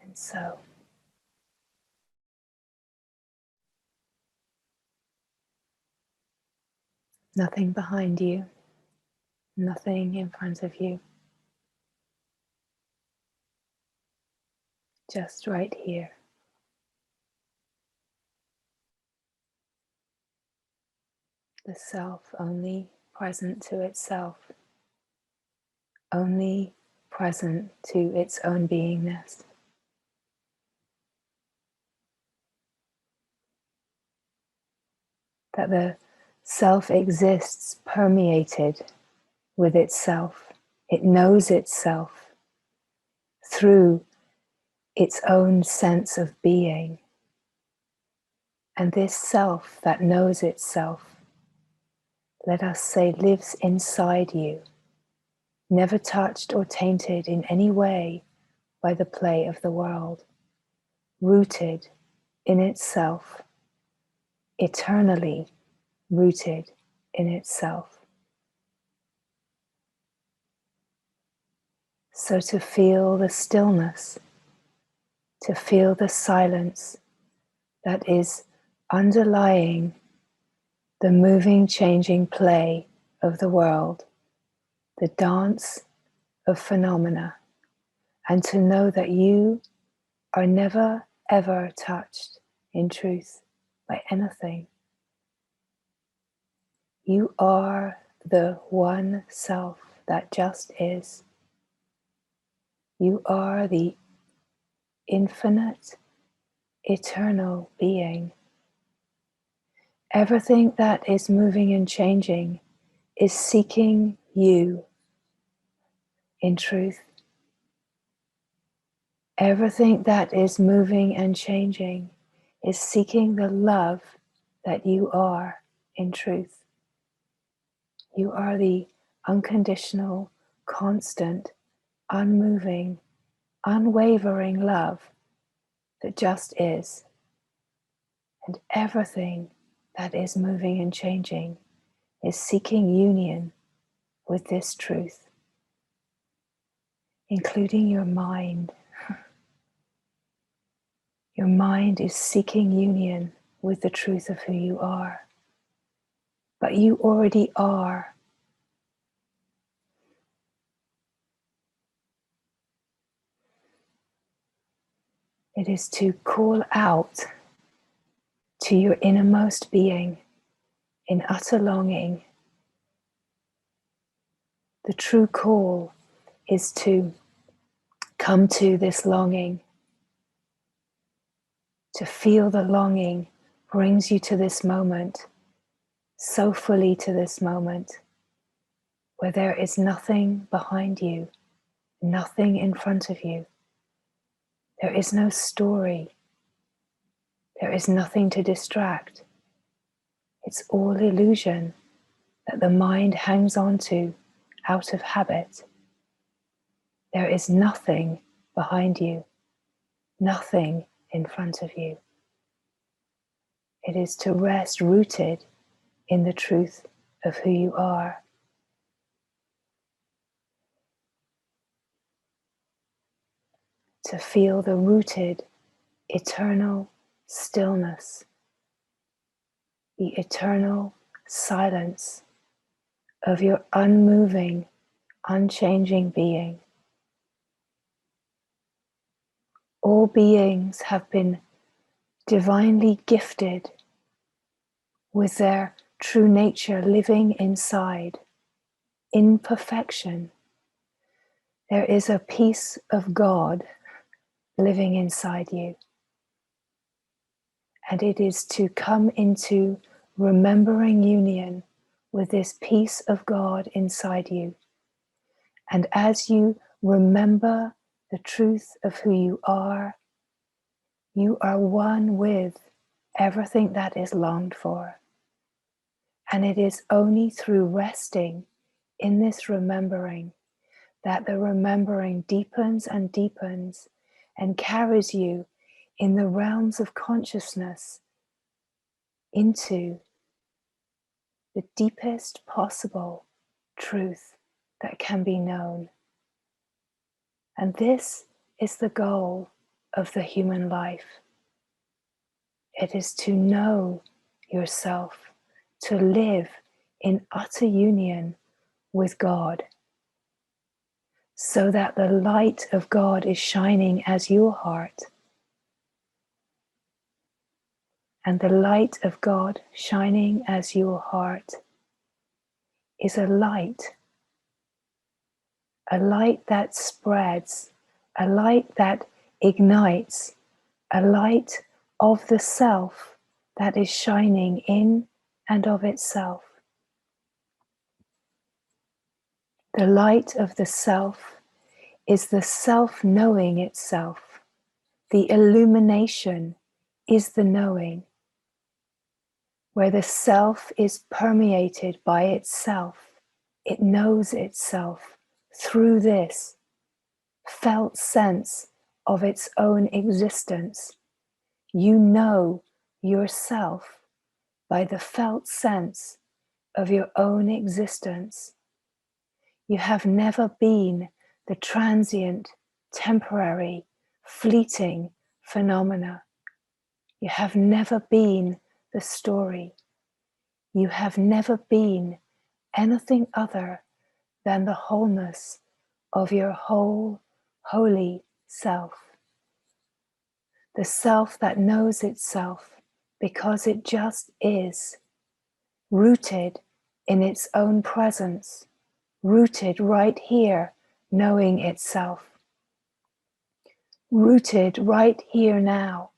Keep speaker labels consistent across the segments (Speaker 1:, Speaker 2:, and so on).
Speaker 1: And so, nothing behind you, nothing in front of you, just right here. The self only present to itself, only present to its own beingness. That the self exists permeated with itself. It knows itself through its own sense of being. And this self that knows itself, let us say, lives inside you, never touched or tainted in any way by the play of the world, rooted in itself, eternally rooted in itself. So to feel the stillness, to feel the silence that is underlying the moving, changing play of the world, the dance of phenomena, and to know that you are never ever touched in truth by anything. You are the one self that just is. You are the infinite, eternal being. Everything that is moving and changing is seeking you in truth. Everything that is moving and changing is seeking the love that you are in truth. You are the unconditional, constant, unmoving, unwavering love that just is. And everything that is moving and changing is seeking union with this truth, including your mind. Your mind is seeking union with the truth of who you are. But you already are. It is to call out to your innermost being in utter longing. The true call is to come to this longing. To feel the longing brings you to this moment, so fully to this moment, where there is nothing behind you, nothing in front of you. There is no story. There is nothing to distract. It's all illusion that the mind hangs on to out of habit. There is nothing behind you, nothing in front of you. It is to rest rooted in the truth of who you are. To feel the rooted, eternal stillness, the eternal silence of your unmoving, unchanging being. All beings have been divinely gifted with their true nature living inside, in perfection. There is a piece of God living inside you. And it is to come into remembering union with this piece of God inside you. And as you remember the truth of who you are one with everything that is longed for. And it is only through resting in this remembering that the remembering deepens and deepens and carries you in the realms of consciousness into the deepest possible truth that can be known. And this is the goal of the human life. It is to know yourself, to live in utter union with God, so that the light of God is shining as your heart. And the light of God shining as your heart is a light that spreads, a light that ignites, a light of the self that is shining in and of itself. The light of the self is the self knowing itself. The illumination is the knowing, where the self is permeated by itself. It knows itself through this felt sense of its own existence. You know yourself by the felt sense of your own existence. You have never been the transient, temporary, fleeting phenomena. You have never been the story. You have never been anything other than the wholeness of your whole, holy self. The self that knows itself because it just is, rooted in its own presence, rooted right here, knowing itself, rooted right here now,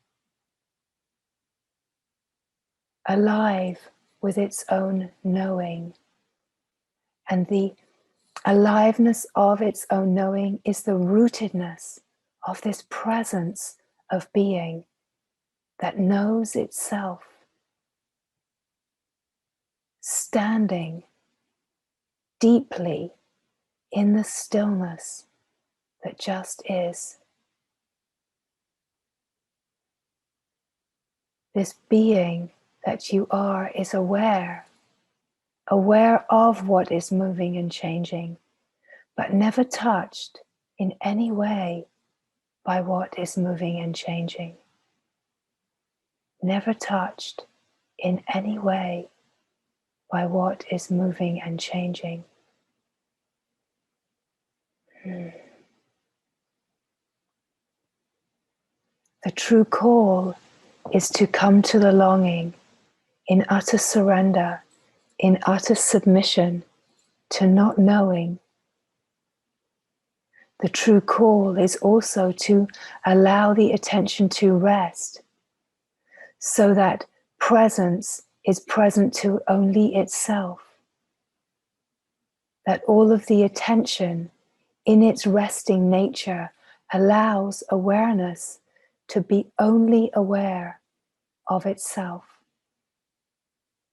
Speaker 1: alive with its own knowing. And the aliveness of its own knowing is the rootedness of this presence of being that knows itself, standing deeply in the stillness that just is. This being that you are is aware of what is moving and changing, but never touched in any way by what is moving and changing. Never touched in any way by what is moving and changing. The true call is to come to the longing in utter surrender, in utter submission to not knowing. The true call is also to allow the attention to rest, so that presence is present to only itself. That all of the attention in its resting nature allows awareness to be only aware of itself.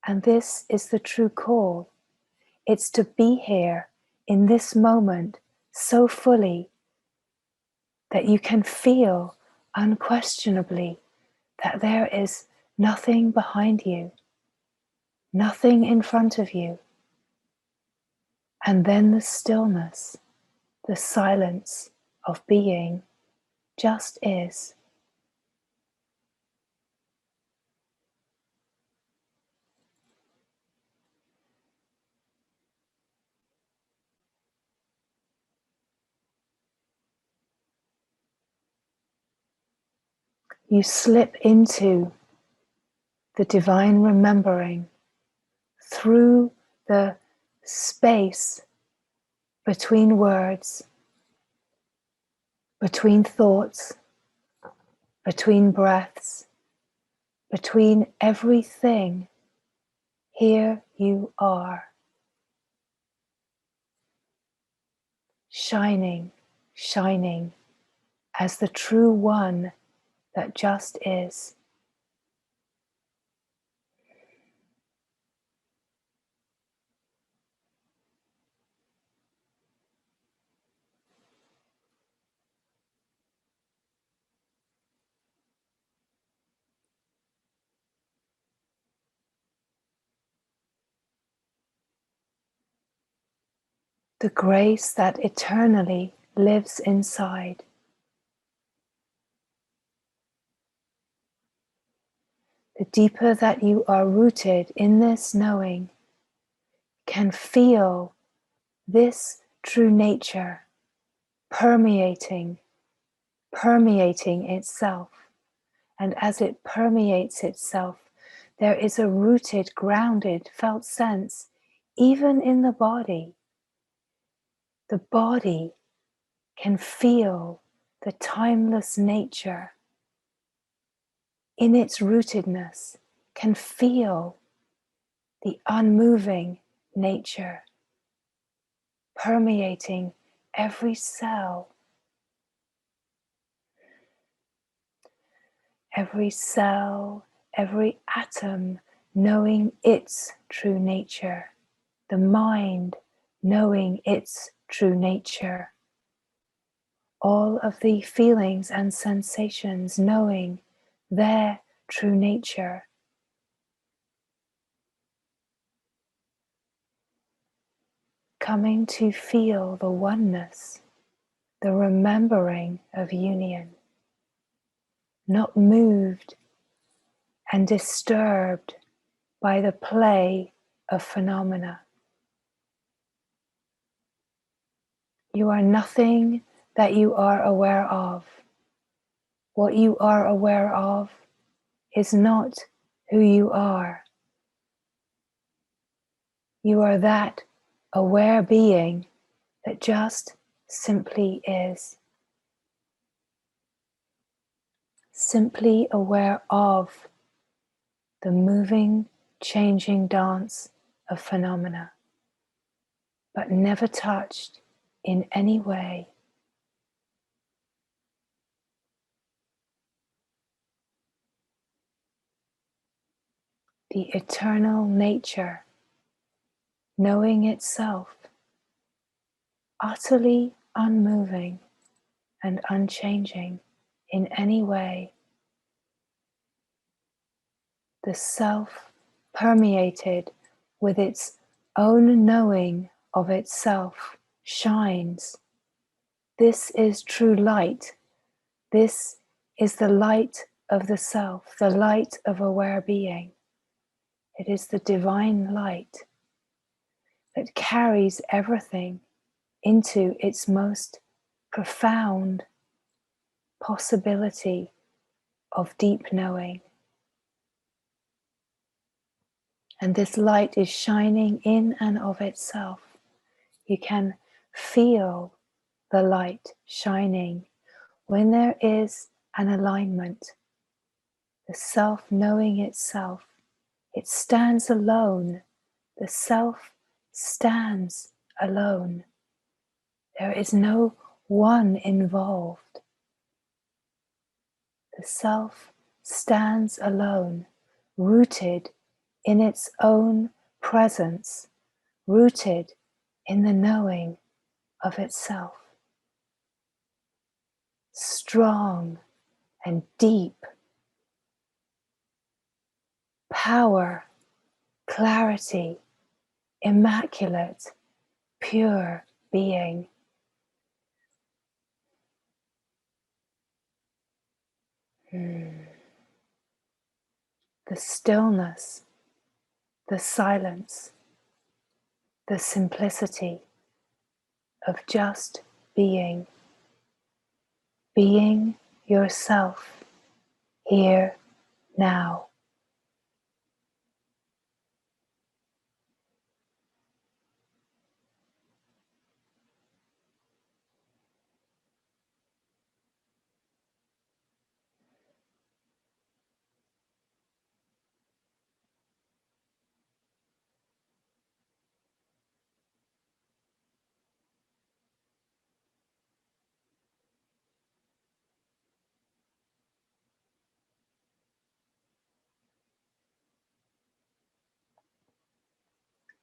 Speaker 1: And this is the true call. It's to be here in this moment so fully that you can feel unquestionably that there is nothing behind you, nothing in front of you. And then the stillness, the silence of being just is. You slip into the divine remembering through the space between words, between thoughts, between breaths, between everything. Here you are, shining, shining as the true one that just is. The grace that eternally lives inside. The deeper that you are rooted in this knowing, can feel this true nature permeating itself. And as it permeates itself, there is a rooted, grounded, felt sense, even in the body. The body can feel the timeless nature in its rootedness, can feel the unmoving nature permeating every cell, every atom, knowing its true nature, the mind knowing its true nature, all of the feelings and sensations knowing their true nature. Coming to feel the oneness, the remembering of union, not moved and disturbed by the play of phenomena. You are nothing that you are aware of. What you are aware of is not who you are. You are that aware being that just simply is. Simply aware of the moving, changing dance of phenomena, but never touched in any way. The eternal nature, knowing itself, utterly unmoving and unchanging in any way. The self permeated with its own knowing of itself shines. This is true light. This is the light of the self, the light of aware being. It is the divine light that carries everything into its most profound possibility of deep knowing. And this light is shining in and of itself. You can feel the light shining when there is an alignment. The self knowing itself, it stands alone. The self stands alone. There is no one involved. The self stands alone, rooted in its own presence, rooted in the knowing of itself. Strong and deep. Power, clarity, immaculate, pure being. The stillness, the silence, the simplicity of just being. Being yourself here now.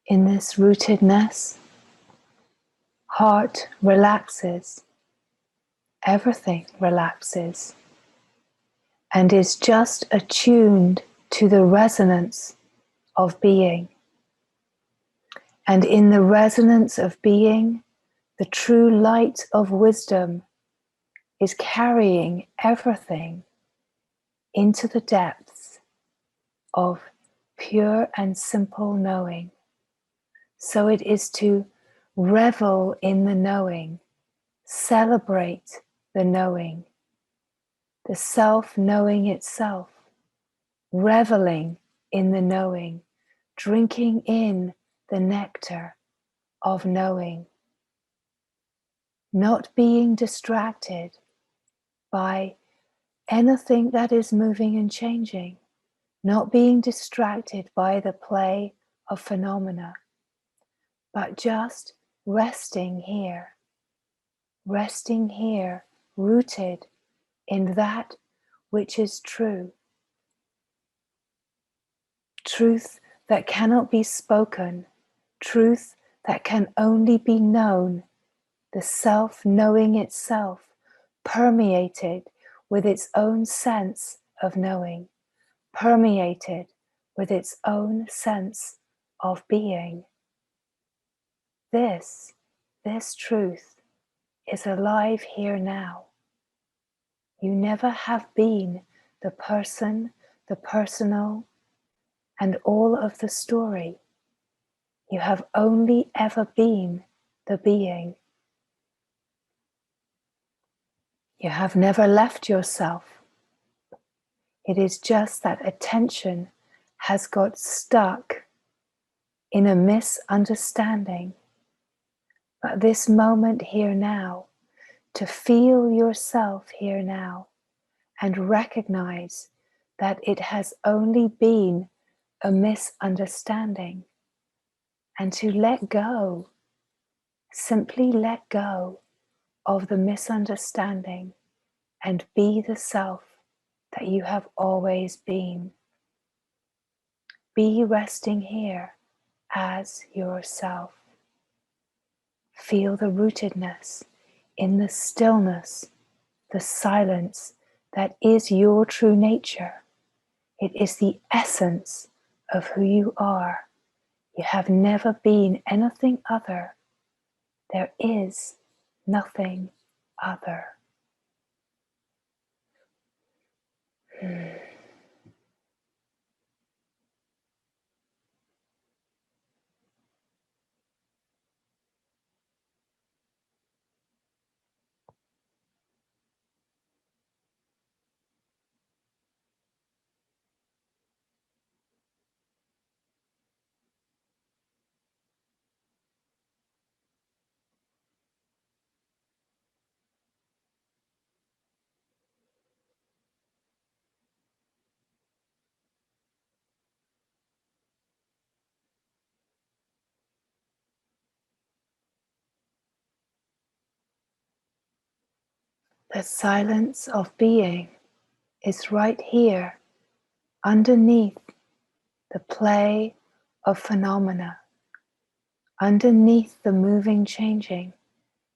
Speaker 1: In this rootedness, heart relaxes, everything relaxes, and is just attuned to the resonance of being. And in the resonance of being, the true light of wisdom is carrying everything into the depths, of pure and simple knowing. So it is to revel in the knowing, celebrate the knowing, the self knowing itself, reveling in the knowing, drinking in the nectar of knowing, not being distracted by anything that is moving and changing, not being distracted by the play of phenomena, but just resting here, rooted in that which is true, truth that cannot be spoken, truth that can only be known, the self knowing itself, permeated with its own sense of knowing, permeated with its own sense of being. This truth is alive here now. You never have been the person, the personal, and all of the story. You have only ever been the being. You have never left yourself. It is just that attention has got stuck in a misunderstanding. But this moment here now, to feel yourself here now and recognize that it has only been a misunderstanding, and to let go, simply let go of the misunderstanding and be the self that you have always been. Be resting here as yourself. Feel the rootedness in the stillness, the silence that is your true nature. It is the essence of who you are. You have never been anything other. There is nothing other. The silence of being is right here, underneath the play of phenomena, underneath the moving, changing.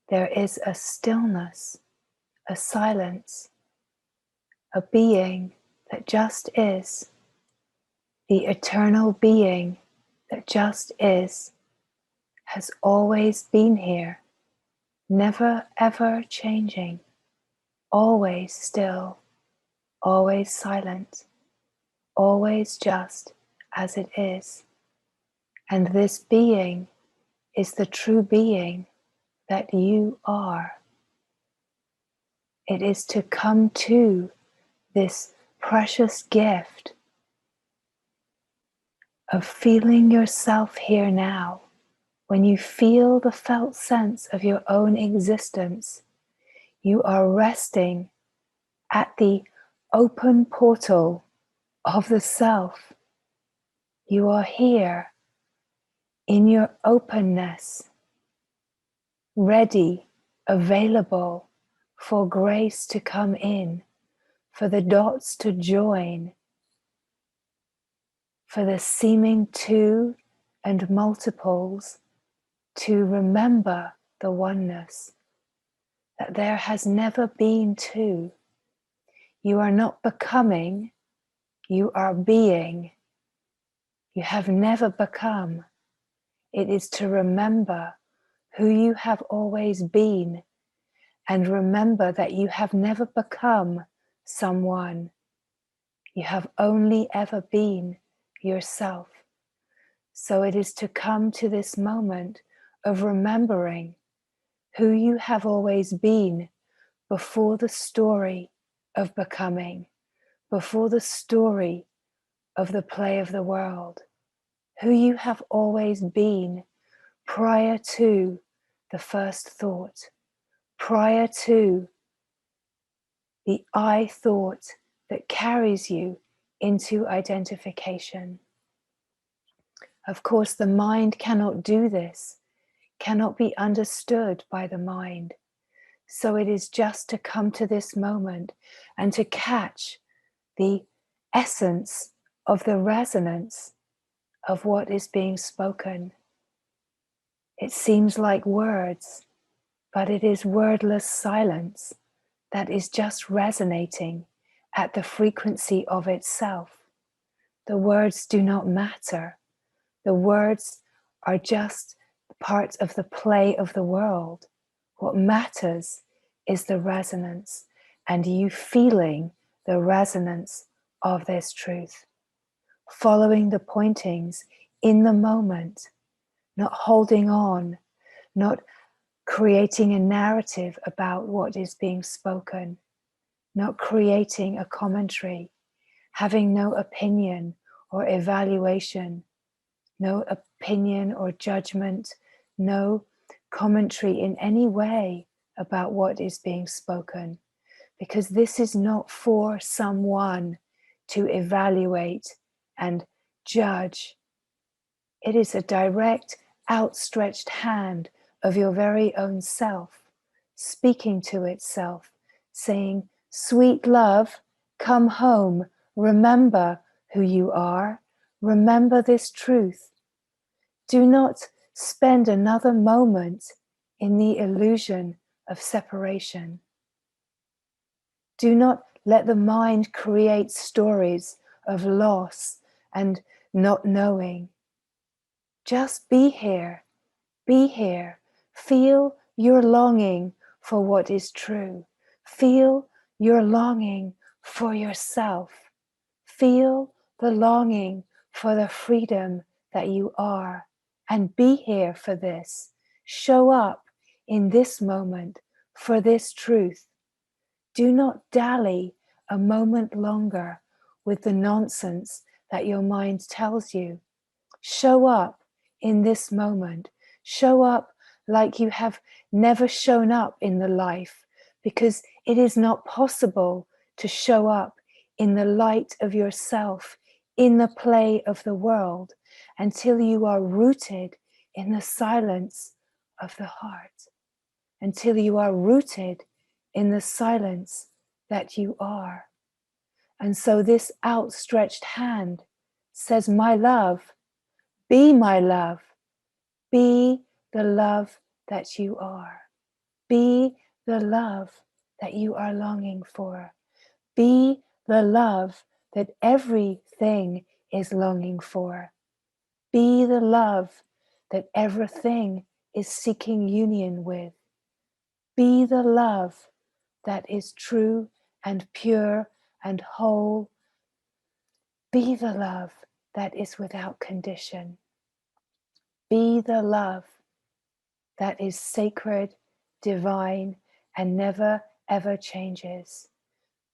Speaker 1: There is a stillness, a silence, a being that just is, the eternal being that just is, has always been here, never ever changing, always still, always silent, always just as it is. And this being is the true being that you are. It is to come to this precious gift of feeling yourself here now. When you feel the felt sense of your own existence, you are resting at the open portal of the self. You are here in your openness, ready, available for grace to come in, for the dots to join, for the seeming two and multiples to remember the oneness, that there has never been two. You are not becoming, you are being. You have never become. It is to remember who you have always been, and remember that you have never become someone. You have only ever been yourself. So it is to come to this moment of remembering who you have always been before the story of becoming, before the story of the play of the world, who you have always been prior to the first thought, prior to the I thought that carries you into identification. Of course, the mind cannot do this, cannot be understood by the mind. So it is just to come to this moment and to catch the essence of the resonance of what is being spoken. It seems like words, but it is wordless silence that is just resonating at the frequency of itself. The words do not matter. The words are just part of the play of the world. What matters is the resonance and you feeling the resonance of this truth. Following the pointings in the moment, not holding on, not creating a narrative about what is being spoken, not creating a commentary, having no opinion or evaluation, no opinion or judgment, no commentary in any way about what is being spoken, because this is not for someone to evaluate and judge. It is a direct, outstretched hand of your very own self, speaking to itself, saying, "Sweet love, come home, remember who you are, remember this truth. Do not spend another moment in the illusion of separation. Do not let the mind create stories of loss and not knowing. Just be here, feel your longing for what is true. Feel your longing for yourself. Feel the longing for the freedom that you are, and be here for this. Show up in this moment for this truth. Do not dally a moment longer with the nonsense that your mind tells you. Show up in this moment. Show up like you have never shown up in the life, because it is not possible to show up in the light of yourself, in the play of the world, until you are rooted in the silence of the heart, until you are rooted in the silence that you are. And so this outstretched hand says, my love, be my love, be the love that you are. Be the love that you are longing for. Be the love that everything is longing for. Be the love that everything is seeking union with. Be the love that is true and pure and whole. Be the love that is without condition. Be the love that is sacred, divine, and never ever changes.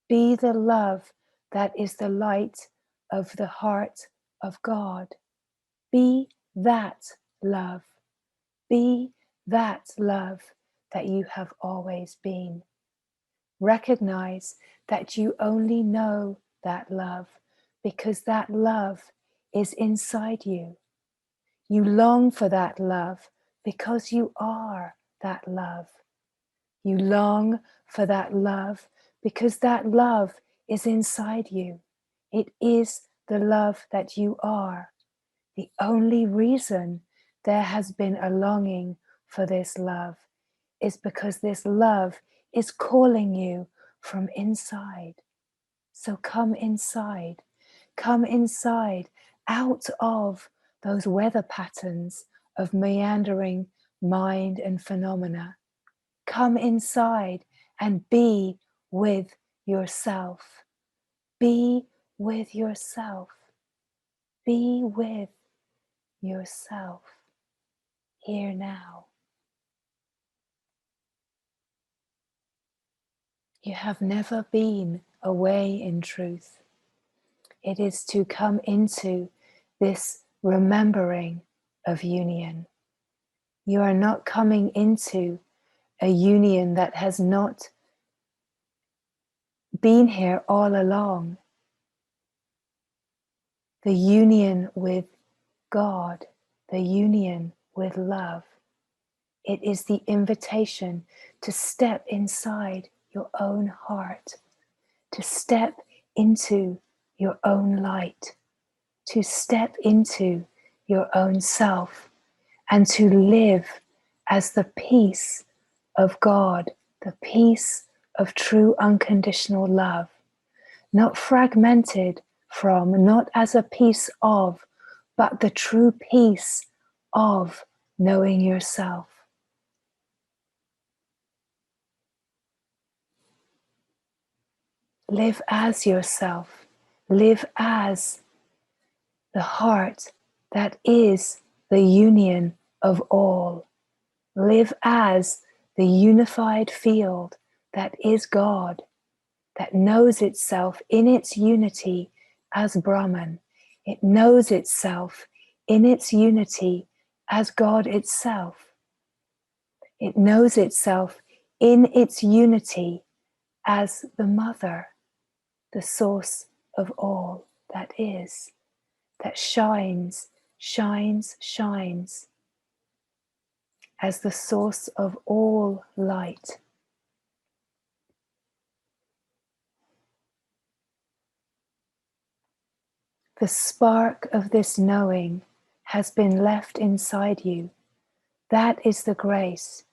Speaker 1: Be the love that is the light of the heart of God. Be that love. Be that love that you have always been. Recognize that you only know that love because that love is inside you. You long for that love because you are that love. You long for that love because that love is inside you. It is the love that you are. The only reason there has been a longing for this love is because this love is calling you from inside. So come inside out of those weather patterns of meandering mind and phenomena. Come inside and be with yourself. Be with yourself. Be with yourself here now. You have never been away in truth. It is to come into this remembering of union. You are not coming into a union that has not been here all along. The union with God, the union with love. It is the invitation to step inside your own heart, to step into your own light, to step into your own self, and to live as the peace of God, the peace of true unconditional love, not fragmented from, not as a piece of, but the true peace of knowing yourself. Live as yourself. Live as the heart that is the union of all. Live as the unified field that is God, that knows itself in its unity as Brahman. It knows itself in its unity as God itself. It knows itself in its unity as the mother, the source of all that is, that shines, shines, shines as the source of all light. The spark of this knowing has been left inside you. That is the grace.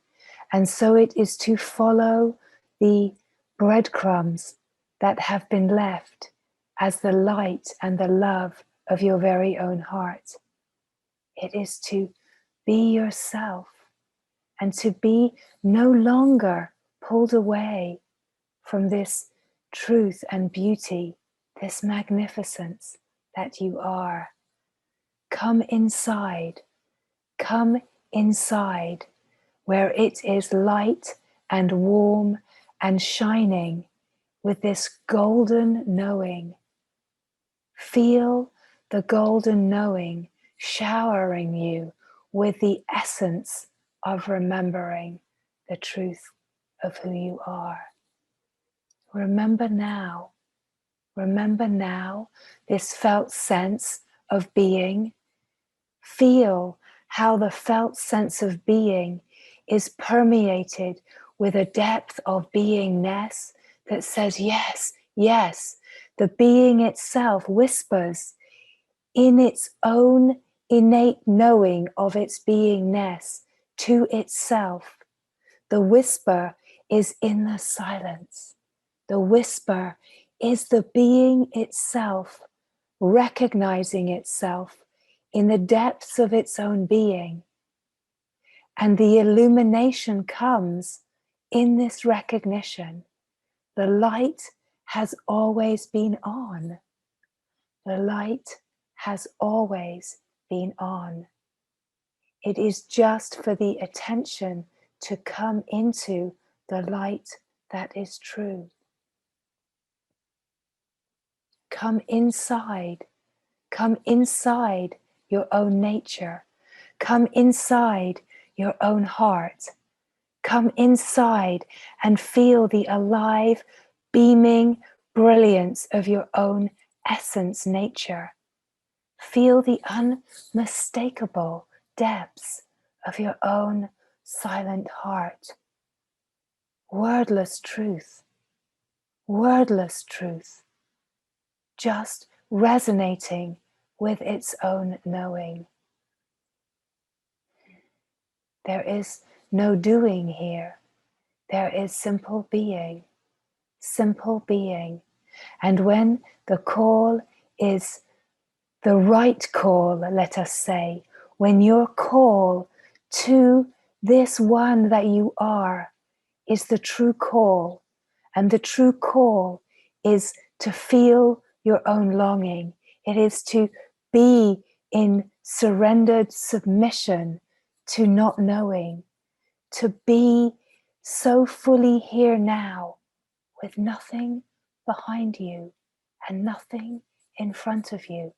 Speaker 1: And so it is to follow the breadcrumbs that have been left as the light and the love of your very own heart. It is to be yourself and to be no longer pulled away from this truth and beauty, this magnificence that you are. Come inside where it is light and warm and shining with this golden knowing. Feel the golden knowing showering you with the essence of remembering the truth of who you are. Remember now this felt sense of being. Feel how the felt sense of being is permeated with a depth of beingness that says, yes, yes. The being itself whispers in its own innate knowing of its beingness to itself. The whisper is in the silence. The whisper is the being itself, recognizing itself in the depths of its own being. And the illumination comes in this recognition. The light has always been on. The light has always been on. It is just for the attention to come into the light that is true. Come inside your own nature. Come inside your own heart. Come inside and feel the alive, beaming brilliance of your own essence nature. Feel the unmistakable depths of your own silent heart. Wordless truth. Wordless truth. Just resonating with its own knowing. There is no doing here. There is simple being. Simple being. And when the call is the right call, let us say, when your call to this one that you are is the true call, and the true call is to feel your own longing. It is to be in surrendered submission to not knowing, to be so fully here now with nothing behind you and nothing in front of you.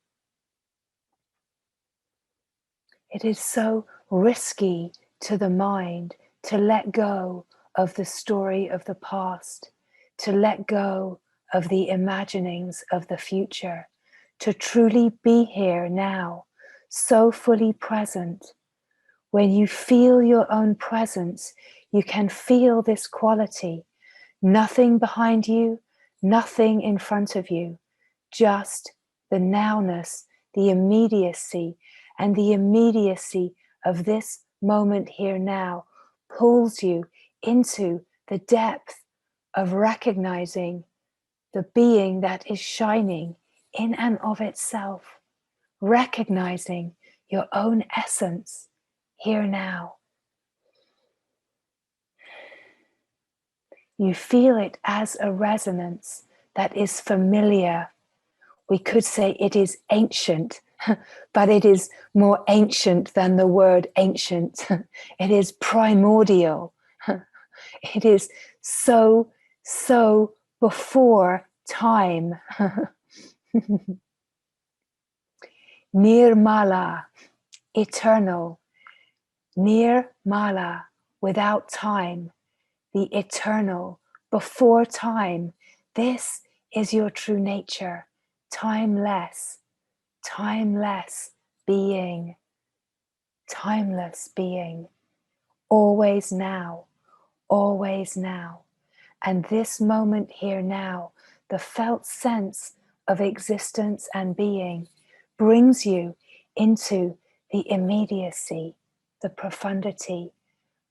Speaker 1: It is so risky to the mind to let go of the story of the past, to let go of the imaginings of the future, to truly be here now, so fully present. When you feel your own presence, you can feel this quality. Nothing behind you, nothing in front of you, just the nowness, the immediacy, and the immediacy of this moment here now pulls you into the depth of recognizing the being that is shining in and of itself, recognizing your own essence here now. You feel it as a resonance that is familiar. We could say it is ancient, but it is more ancient than the word ancient. It is primordial. It is so before time. Nirmala, eternal. Nirmala, without time. The eternal, before time. This is your true nature. Timeless being, timeless being, always now. And this moment here now, the felt sense of existence and being brings you into the immediacy, the profundity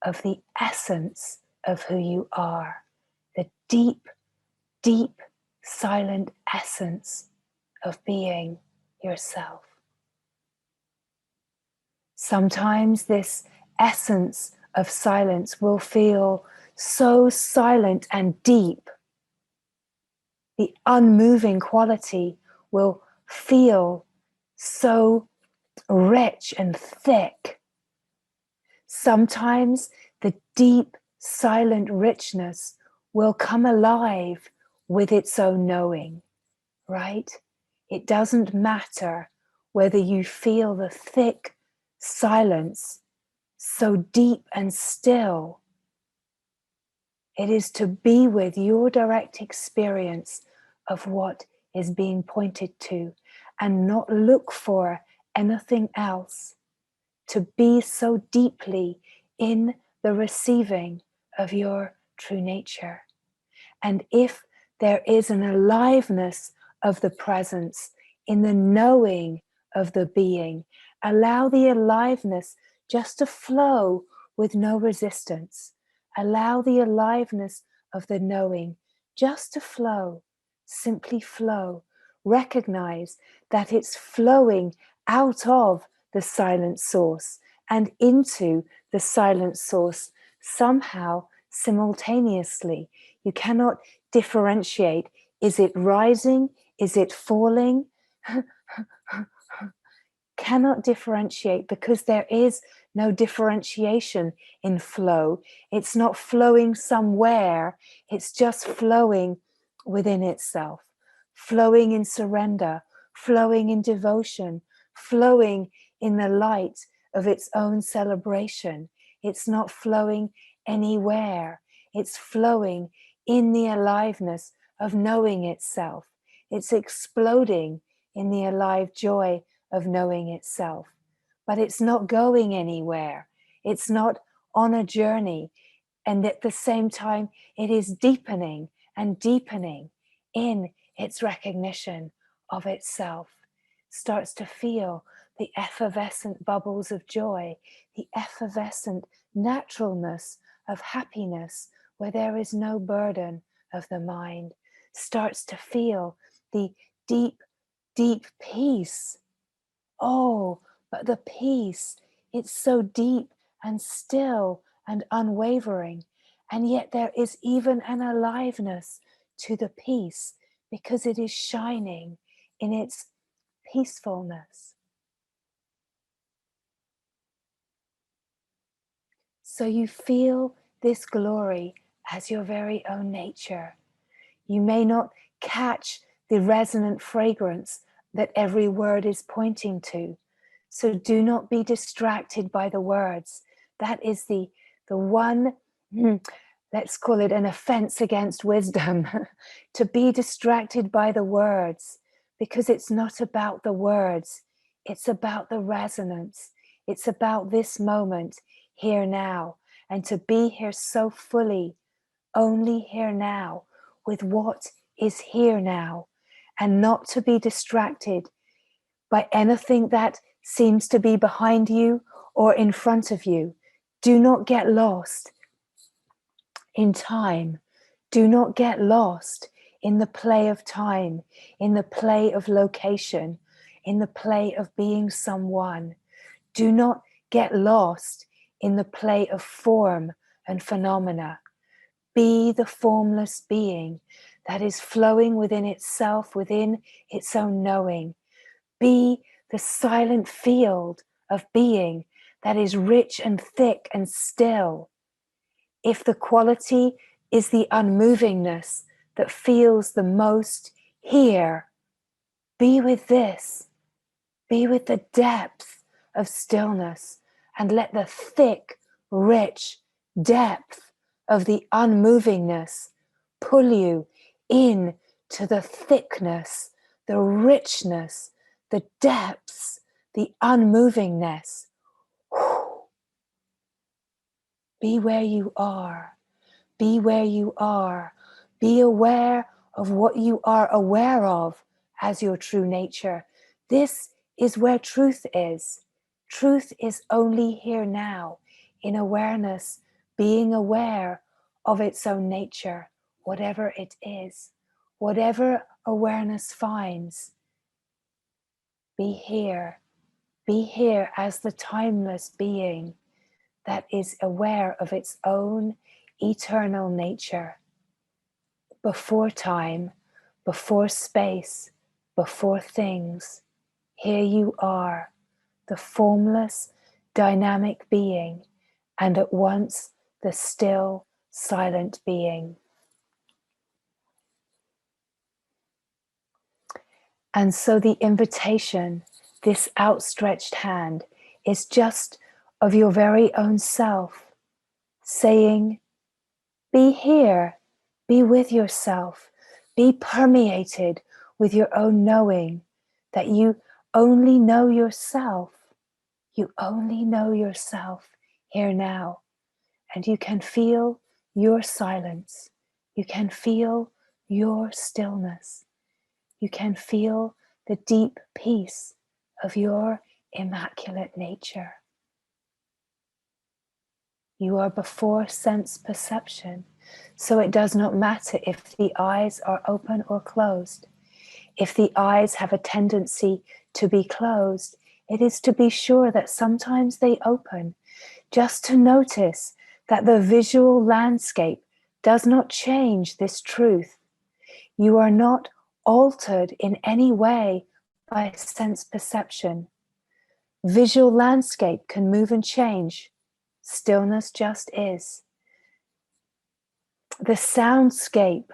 Speaker 1: of the essence of who you are, the deep, silent essence of being yourself. Sometimes this essence of silence will feel so silent and deep. The unmoving quality will feel so rich and thick. Sometimes the deep, silent richness will come alive with its own knowing, right? It doesn't matter whether you feel the thick silence so deep and still. It is to be with your direct experience of what is being pointed to and not look for anything else. To be so deeply in the receiving of your true nature. And if there is an aliveness of the presence in the knowing of the being, allow the aliveness just to flow with no resistance. Allow the aliveness of the knowing just to flow, simply flow. Recognize that it's flowing out of the silent source and into the silent source somehow simultaneously. You cannot differentiate. Is it rising? Is it falling? Cannot differentiate because there is no differentiation in flow. It's not flowing somewhere. It's just flowing within itself, flowing in surrender, flowing in devotion, flowing in the light of its own celebration. It's not flowing anywhere. It's flowing in the aliveness of knowing itself. It's exploding in the alive joy of knowing itself. But it's not going anywhere. It's not on a journey. And at the same time, it is deepening and deepening in its recognition of itself. Starts to feel the effervescent bubbles of joy, the effervescent naturalness of happiness where there is no burden of the mind. Starts to feel the deep peace. Oh, but the peace, it's so deep and still and unwavering. And yet there is even an aliveness to the peace because it is shining in its peacefulness. So you feel this glory as your very own nature. You may not catch the resonant fragrance that every word is pointing to. So do not be distracted by the words. That is the one, let's call it an offense against wisdom, to be distracted by the words, because it's not about the words. It's about the resonance. It's about this moment, here now, and to be here so fully, only here now, with what is here now, and not to be distracted by anything that seems to be behind you or in front of you. Do not get lost in time. Do not get lost in the play of time, in the play of location, in the play of being someone. Do not get lost in the play of form and phenomena. Be the formless being that is flowing within itself, within its own knowing. Be the silent field of being that is rich and thick and still. If the quality is the unmovingness that feels the most here, be with this. Be with the depth of stillness, and let the thick, rich depth of the unmovingness pull you in to the thickness, the richness, the depths, the unmovingness. Be where you are. Be where you are. Be aware of what you are aware of as your true nature. This is where truth is. Truth is only here now, in awareness, being aware of its own nature, whatever it is. Whatever awareness finds, be here. Be here as the timeless being that is aware of its own eternal nature. Before time, before space, before things, here you are, the formless, dynamic being, and at once the still, silent being. And so the invitation, this outstretched hand, is just of your very own self, saying, be here, be with yourself, be permeated with your own knowing, that you only know yourself. You only know yourself here now. And you can feel your silence. You can feel your stillness. You can feel the deep peace of your immaculate nature. You are before sense perception, so it does not matter if the eyes are open or closed. If the eyes have a tendency to be closed, it is to be sure that sometimes they open, just to notice that the visual landscape does not change this truth. You are not altered in any way by sense perception. Visual landscape can move and change. Stillness just is. The soundscape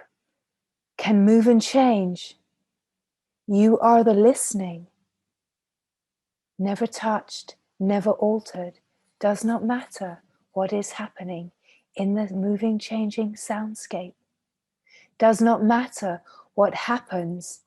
Speaker 1: can move and change. You are the listening. Never touched, never altered. Does not matter what is happening in the moving, changing soundscape. Does not matter what happens.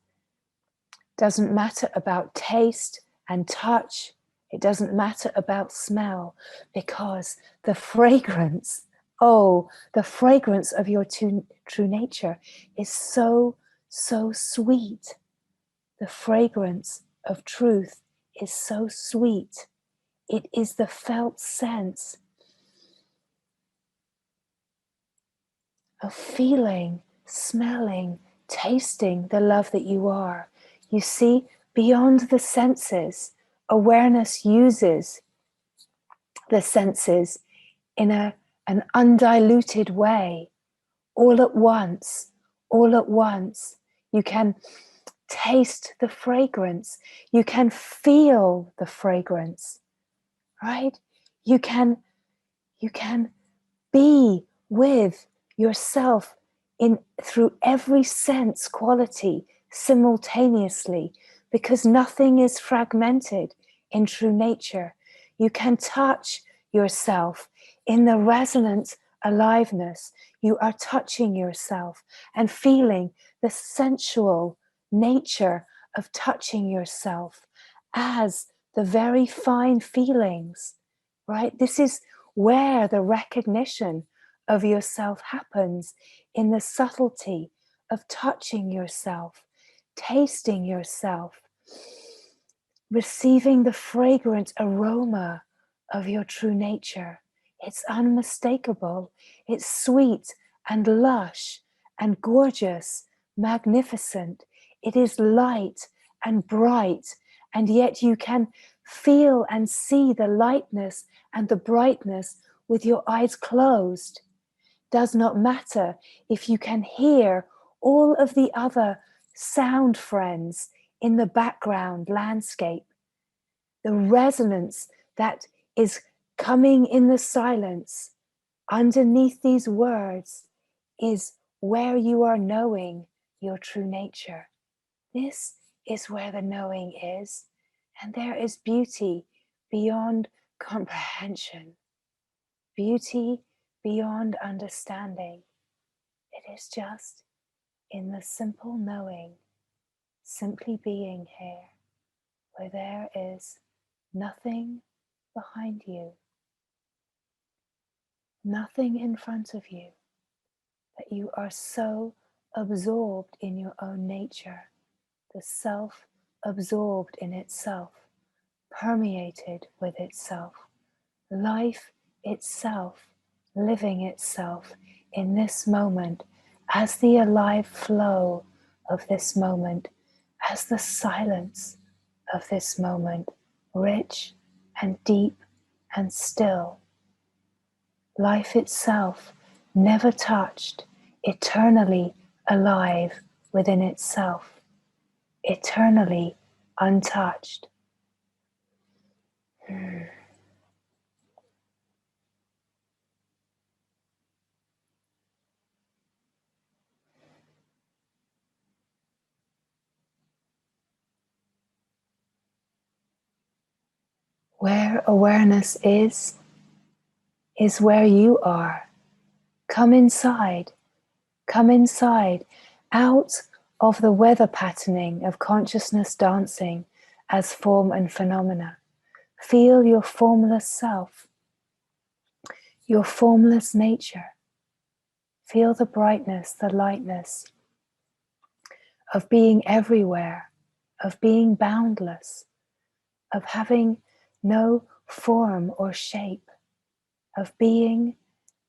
Speaker 1: Doesn't matter about taste and touch. It doesn't matter about smell, because the fragrance, the fragrance of your true nature is so, so sweet. The fragrance of truth is so sweet. It is the felt sense of feeling, smelling, tasting the love that you are. You see, beyond the senses, awareness uses the senses in an undiluted way, all at once, all at once. You can taste the fragrance. You can feel the fragrance, right? You can be with yourself through every sense quality simultaneously, because nothing is fragmented in true nature. You can touch yourself in the resonant aliveness. You are touching yourself and feeling the sensual nature of touching yourself as the very fine feelings, right? This is where the recognition of yourself happens, in the subtlety of touching yourself, tasting yourself, receiving the fragrant aroma of your true nature. It's unmistakable. It's sweet and lush and gorgeous, magnificent. It is light and bright, and yet you can feel and see the lightness and the brightness with your eyes closed. Does not matter if you can hear all of the other sound friends in the background landscape. The resonance that is coming in the silence underneath these words is where you are knowing your true nature. This is where the knowing is, and there is beauty beyond comprehension, beauty beyond understanding. It is just in the simple knowing, simply being here, where there is nothing behind you, nothing in front of you, that you are so absorbed in your own nature, the self absorbed in itself, permeated with itself, life itself, living itself in this moment, as the alive flow of this moment, as the silence of this moment, rich and deep and still. Life itself, never touched, eternally alive within itself, eternally untouched. Where awareness is where you are. Come inside, out of the weather patterning of consciousness dancing as form and phenomena. Feel your formless self, your formless nature. Feel the brightness, the lightness of being everywhere, of being boundless, of having no form or shape, of being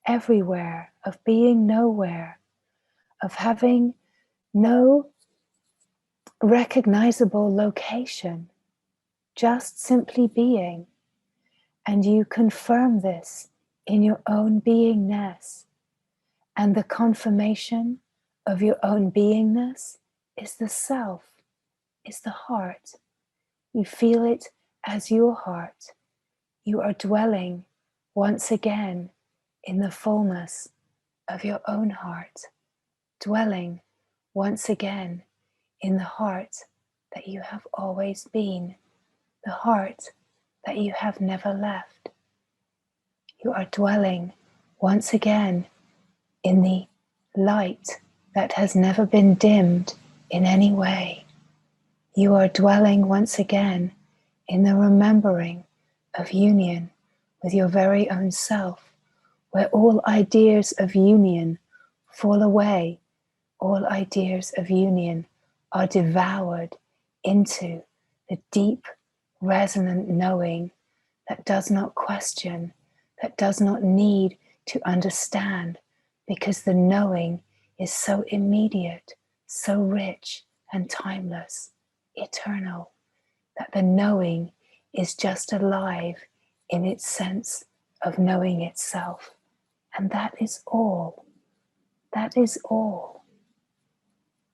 Speaker 1: everywhere, of being nowhere, of having no recognizable location, just simply being. And you confirm this in your own beingness. And the confirmation of your own beingness is the self, is the heart. You feel it as your heart. You are dwelling once again in the fullness of your own heart, dwelling once again in the heart that you have always been, the heart that you have never left. You are dwelling once again in the light that has never been dimmed in any way. You are dwelling once again in the remembering of union with your very own self, where all ideas of union fall away, all ideas of union are devoured into the deep, resonant knowing that does not question, that does not need to understand, because the knowing is so immediate, so rich and timeless, eternal, that the knowing is just alive in its sense of knowing itself. And that is all. That is all.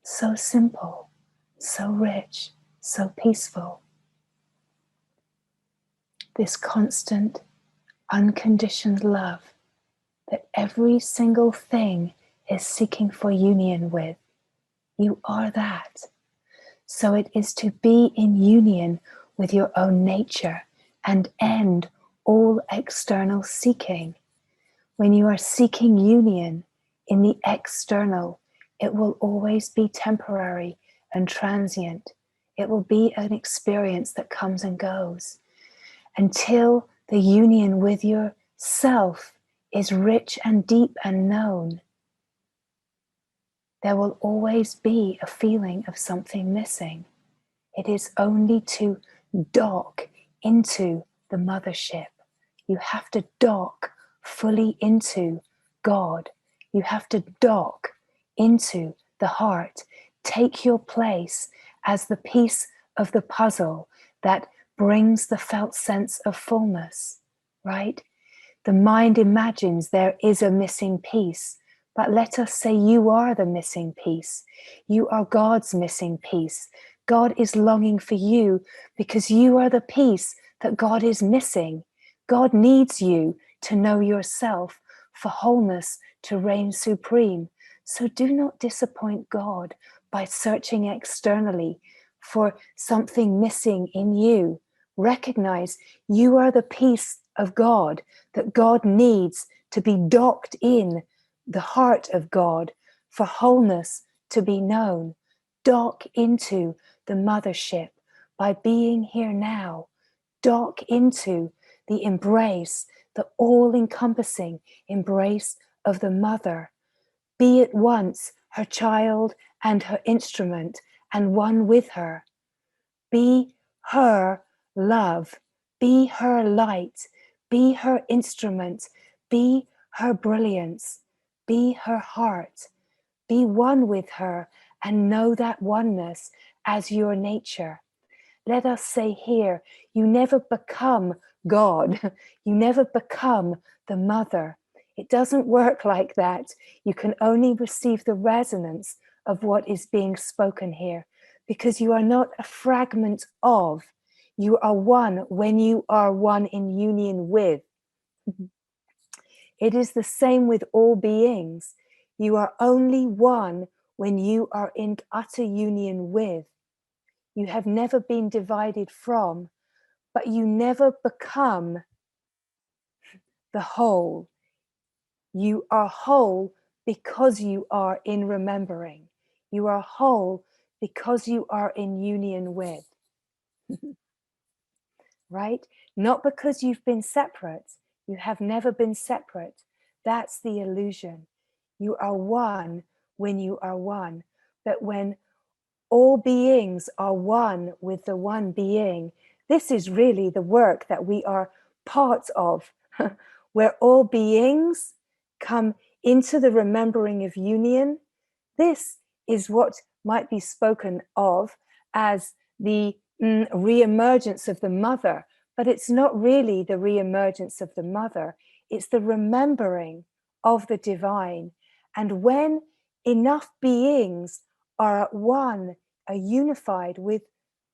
Speaker 1: So simple, so rich, so peaceful. This constant, unconditioned love that every single thing is seeking for union with. You are that. So it is to be in union with your own nature and end all external seeking. When you are seeking union in the external, it will always be temporary and transient. It will be an experience that comes and goes until the union with yourself is rich and deep and known. There will always be a feeling of something missing. It is only to dock into the mothership. You have to dock fully into God. You have to dock into the heart. Take your place as the piece of the puzzle that brings the felt sense of fullness, right? The mind imagines there is a missing piece, but let us say you are the missing piece. You are God's missing piece. God is longing for you because you are the piece that God is missing. God needs you to know yourself for wholeness to reign supreme. So do not disappoint God by searching externally for something missing in you. Recognize you are the piece of God that God needs to be docked in the heart of God for wholeness to be known. Dock into the mothership by being here now. Dock into the embrace, the all-encompassing embrace of the mother. Be at once her child and her instrument, and one with her. Be her love. Be her light. Be her instrument. Be her brilliance. Be her heart. Be one with her and know that oneness as your nature. Let us say here, you never become God. You never become the mother. It doesn't work like that. You can only receive the resonance of what is being spoken here, because you are not a fragment of. You are one when you are one in union with. It is the same with all beings. You are only one when you are in utter union with. You have never been divided from, but you never become the whole. You are whole because you are in remembering. You are whole because you are in union with. Right? Not because you've been separate. You have never been separate. That's the illusion. You are one when you are one. But when all beings are one with the one being, this is really the work that we are part of, where all beings come into the remembering of union. This is what might be spoken of as the re-emergence of the mother, but it's not really the re-emergence of the mother. It's the remembering of the divine. And when enough beings are at one, are unified with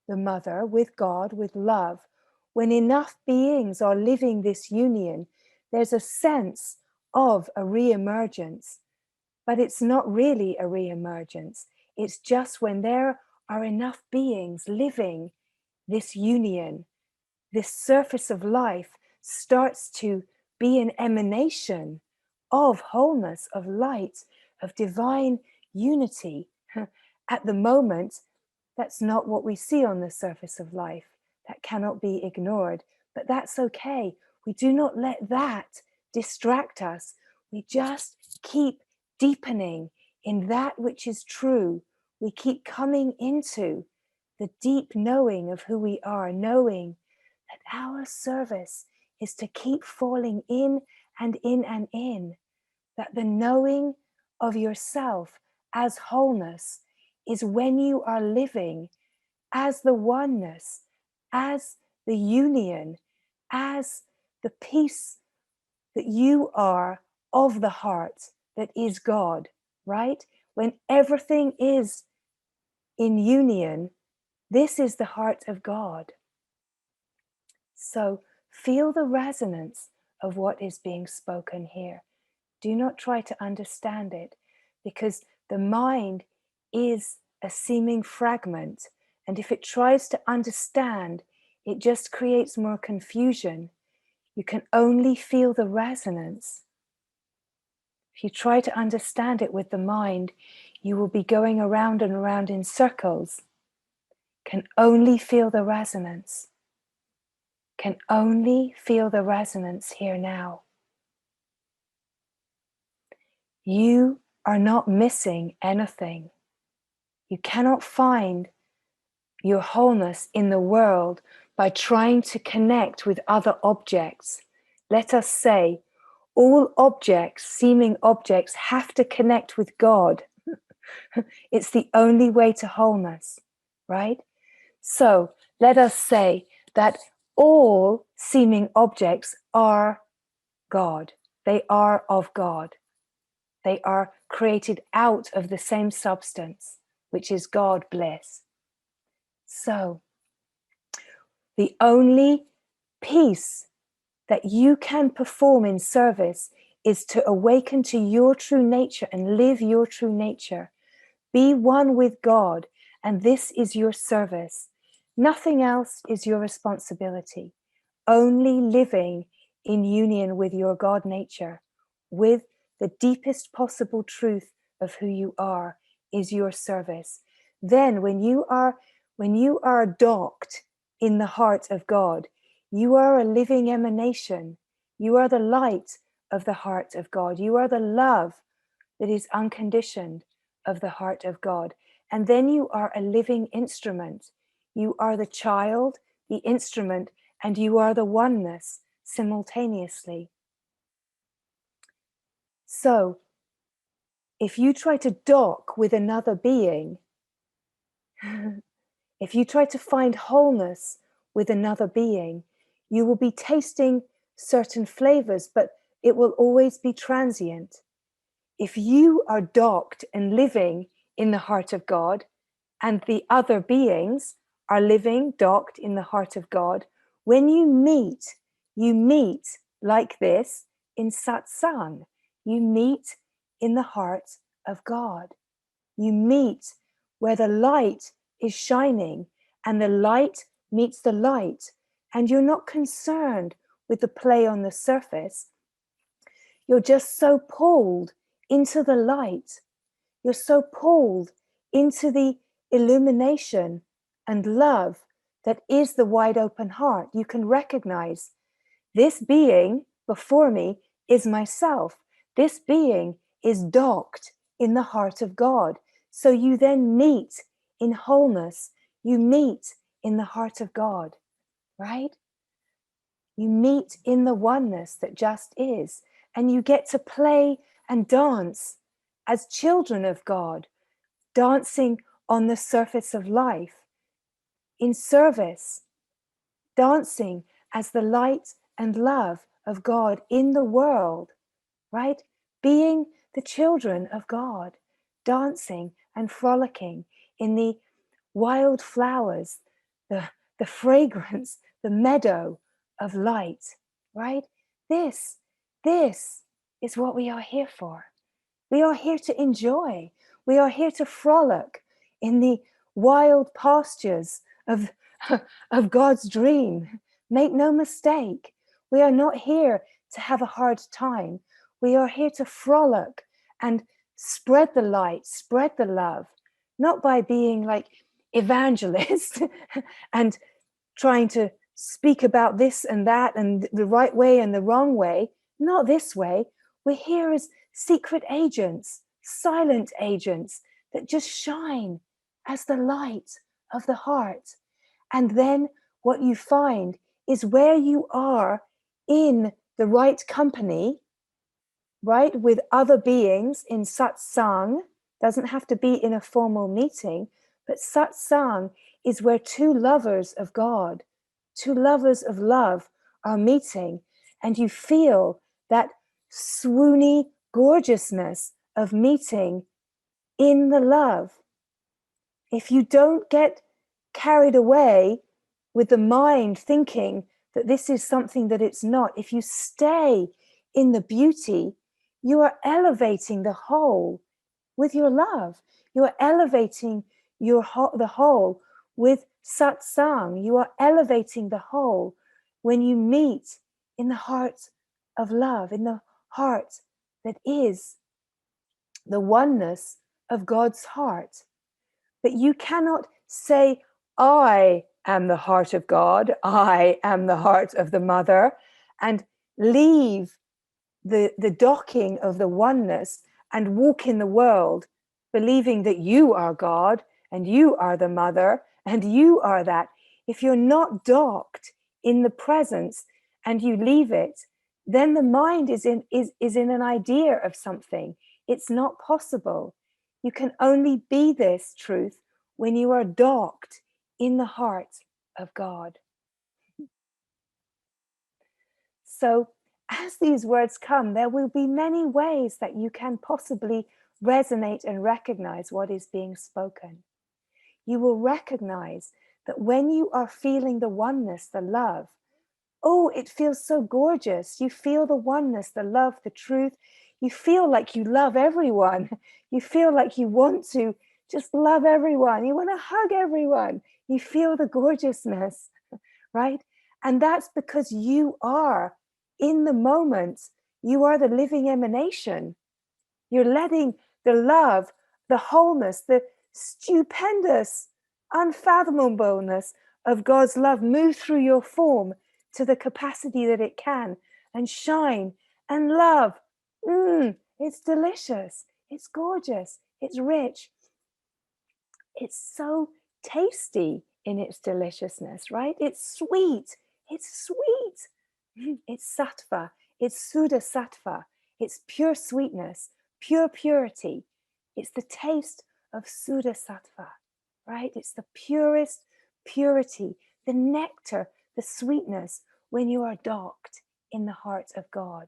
Speaker 1: the mother, with God, with love, when enough beings are living this union, there's a sense of a re-emergence. But it's not really a re-emergence. It's just when there are enough beings living this union, this surface of life starts to be an emanation of wholeness, of light, of divine unity. At the moment, that's not what we see on the surface of life. That cannot be ignored, but that's okay. We do not let that distract us. We just keep deepening in that which is true. We keep coming into the deep knowing of who we are, knowing that our service is to keep falling in and in and in, that the knowing of yourself as wholeness is when you are living as the oneness, as the union, as the peace that you are of the heart that is God, right? When everything is in union. This is the heart of God. So feel the resonance of what is being spoken here. Do not try to understand it, because the mind is a seeming fragment, and if it tries to understand, it just creates more confusion. You can only feel the resonance. If you try to understand it with the mind, you will be going around and around in circles. Can only feel the resonance. Can only feel the resonance here now. You are not missing anything. You cannot find your wholeness in the world by trying to connect with other objects. Let us say, all objects, seeming objects, have to connect with God. It's the only way to wholeness, right? So let us say that all seeming objects are God. They are of God. They are created out of the same substance, which is God bliss. So the only piece that you can perform in service is to awaken to your true nature and live your true nature. Be one with God, and this is your service. Nothing else is your responsibility. Only living in union with your God nature, with the deepest possible truth of who you are, is your service. Then when you are docked in the heart of God, you are a living emanation. You are the light of the heart of God. You are the love that is unconditioned of the heart of God. And then you are a living instrument. You are the child, the instrument, and you are the oneness simultaneously. So if you try to dock with another being, if you try to find wholeness with another being, you will be tasting certain flavors, but it will always be transient. If you are docked and living in the heart of God, and the other beings are living docked in the heart of God, when you meet like this in Satsang. You meet in the heart of God. You meet where the light is shining, and the light meets the light, and you're not concerned with the play on the surface. You're just so pulled into the light. You're so pulled into the illumination and love that is the wide open heart. You can recognize this being before me is myself. This being is docked in the heart of God. So you then meet in wholeness. You meet in the heart of God, right? You meet in the oneness that just is, and you get to play and dance as children of God, dancing on the surface of life, in service, dancing as the light and love of God in the world, right? Being the children of God, dancing and frolicking in the wild flowers, the fragrance, the meadow of light, right? This is what we are here for. We are here to enjoy. We are here to frolic in the wild pastures of, of God's dream. Make no mistake, we are not here to have a hard time. We are here to frolic and spread the light, spread the love, not by being like evangelist and trying to speak about this and that and the right way and the wrong way. Not this way. We're here as secret agents, silent agents that just shine as the light of the heart. And then what you find is where you are in the right company, right, with other beings in satsang, doesn't have to be in a formal meeting, but satsang is where two lovers of God, two lovers of love are meeting, and you feel that swoony gorgeousness of meeting in the love, if you don't get carried away with the mind thinking that this is something that it's not, if you stay in the beauty, you are elevating the whole with your love. You are elevating the whole with satsang. You are elevating the whole when you meet in the heart of love, in the heart that is the oneness of God's heart. But you cannot say, I am the heart of God, I am the heart of the mother, and leave the docking of the oneness and walk in the world believing that you are God and you are the mother and you are that. If you're not docked in the presence and you leave it, then the mind is in an idea of something. It's not possible. You can only be this truth when you are docked in the heart of God. So as these words come, there will be many ways that you can possibly resonate and recognize what is being spoken. You will recognize that when you are feeling the oneness, the love, oh, it feels so gorgeous. You feel the oneness, the love, the truth. You feel like you love everyone. You feel like you want to just love everyone. You want to hug everyone. You feel the gorgeousness, right? And that's because you are in the moment. You are the living emanation. You're letting the love, the wholeness, the stupendous unfathomableness of God's love move through your form to the capacity that it can and shine and love. It's delicious. It's gorgeous. It's rich. It's so tasty in its deliciousness, right? It's sweet. It's sweet. It's sattva. It's Suddha sattva. It's pure sweetness, pure purity. It's the taste of Suddha sattva, right? It's the purest purity, the nectar, the sweetness when you are docked in the heart of God,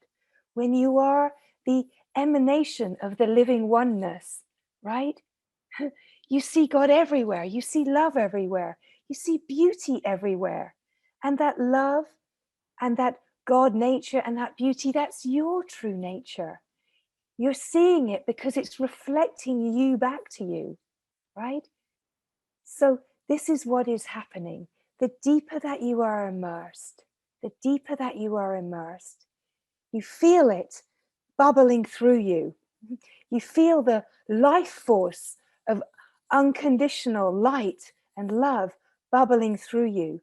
Speaker 1: when you are the emanation of the living oneness, right? You see God everywhere. You see love everywhere. You see beauty everywhere. And that love and that God nature and that beauty, that's your true nature. You're seeing it because it's reflecting you back to you, right? So this is what is happening. The deeper that you are immersed, the deeper that you are immersed, you feel it bubbling through you. You feel the life force of unconditional light and love bubbling through you.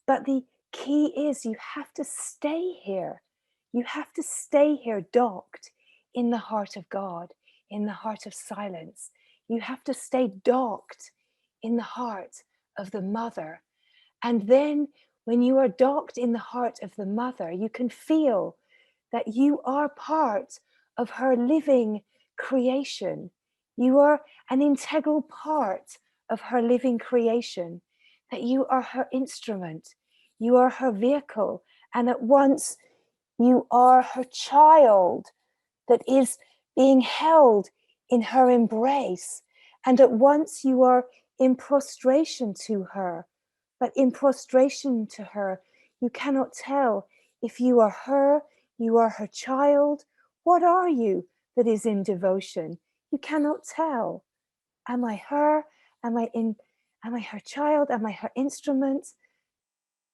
Speaker 1: But the key is you have to stay here. You have to stay here docked in the heart of God, in the heart of silence. You have to stay docked in the heart of the mother. And then when you are docked in the heart of the mother, you can feel that you are part of her living creation. You are an integral part of her living creation, that you are her instrument, you are her vehicle, and at once you are her child that is being held in her embrace. And at once you are in prostration to her, but in prostration to her, you cannot tell if you are her, you are her child. What are you that is in devotion? You cannot tell. Am I her? Am I her child? Am I her instrument?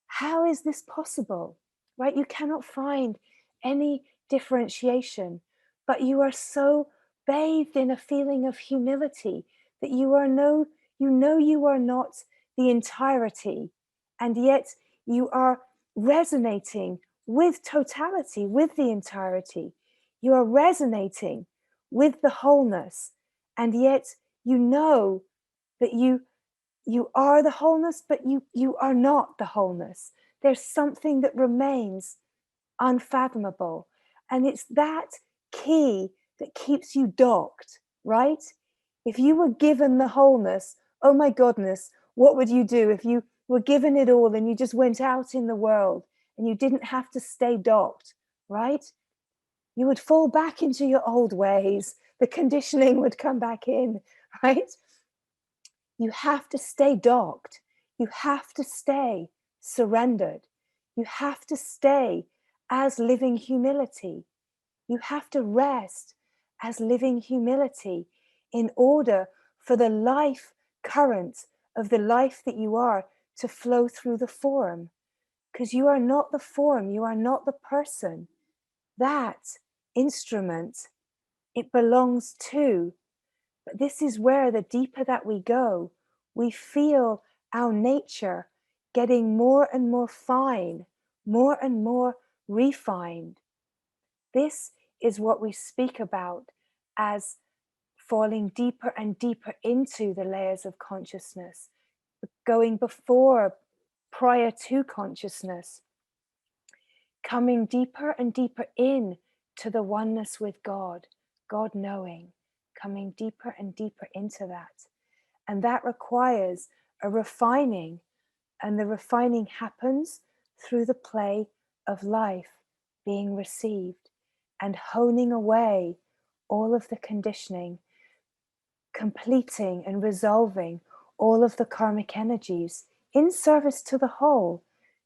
Speaker 1: How is this possible? Right? You cannot find any differentiation, but you are so bathed in a feeling of humility that you know you are not the entirety, and yet you are resonating with totality, with the entirety. You are resonating with the wholeness, and yet you know that you are the wholeness, but you are not the wholeness. There's something that remains unfathomable. And it's that key that keeps you docked, right? If you were given the wholeness, oh my goodness, what would you do if you were given it all and you just went out in the world and you didn't have to stay docked, right? You would fall back into your old ways. The conditioning would come back in, right? You have to stay docked. You have to stay surrendered. You have to stay as living humility. You have to rest as living humility in order for the life current of the life that you are to flow through the form. Because you are not the form, you are not the person. That instrument, it belongs to. But this is where, the deeper that we go, we feel our nature getting more and more fine, more and more refined. This is what we speak about as falling deeper and deeper into the layers of consciousness, going before, prior to consciousness, coming deeper and deeper in to the oneness with God, God knowing, coming deeper and deeper into that. And that requires a refining, and the refining happens through the play of life being received and honing away all of the conditioning, completing and resolving all of the karmic energies in service to the whole.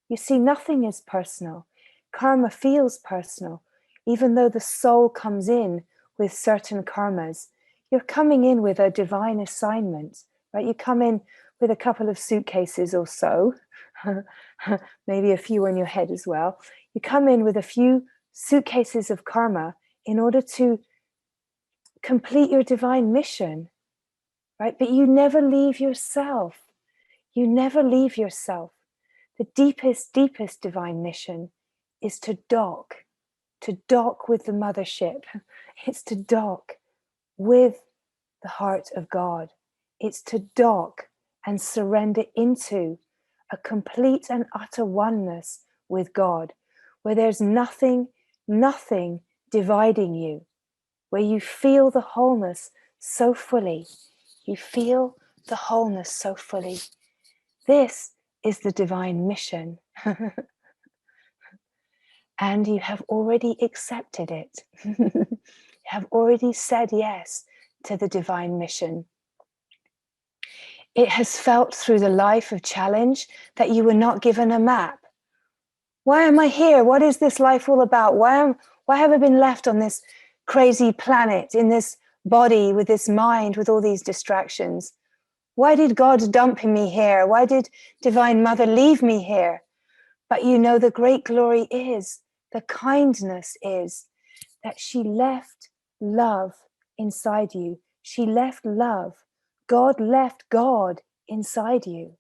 Speaker 1: You see, nothing is personal. Karma feels personal. Even though the soul comes in with certain karmas, you're coming in with a divine assignment, right? You come in with a couple of suitcases or so, maybe a few on your head as well. You come in with a few suitcases of karma in order to complete your divine mission, right? But you never leave yourself. You never leave yourself. The deepest, deepest divine mission is to dock with the mothership. It's to dock with the heart of God. It's to dock and surrender into a complete and utter oneness with God, where there's nothing dividing you, where you feel the wholeness so fully. You feel the wholeness so fully. This is the divine mission. And you have already accepted it. You have already said yes to the divine mission. It has felt through the life of challenge that you were not given a map. Why am I here? What is this life all about? Why have I been left on this crazy planet, in this body, with this mind, with all these distractions? Why did God dump me here? Why did Divine Mother leave me here? But you know, the great glory is, the kindness is, that she left love inside you. She left love. God left God inside you.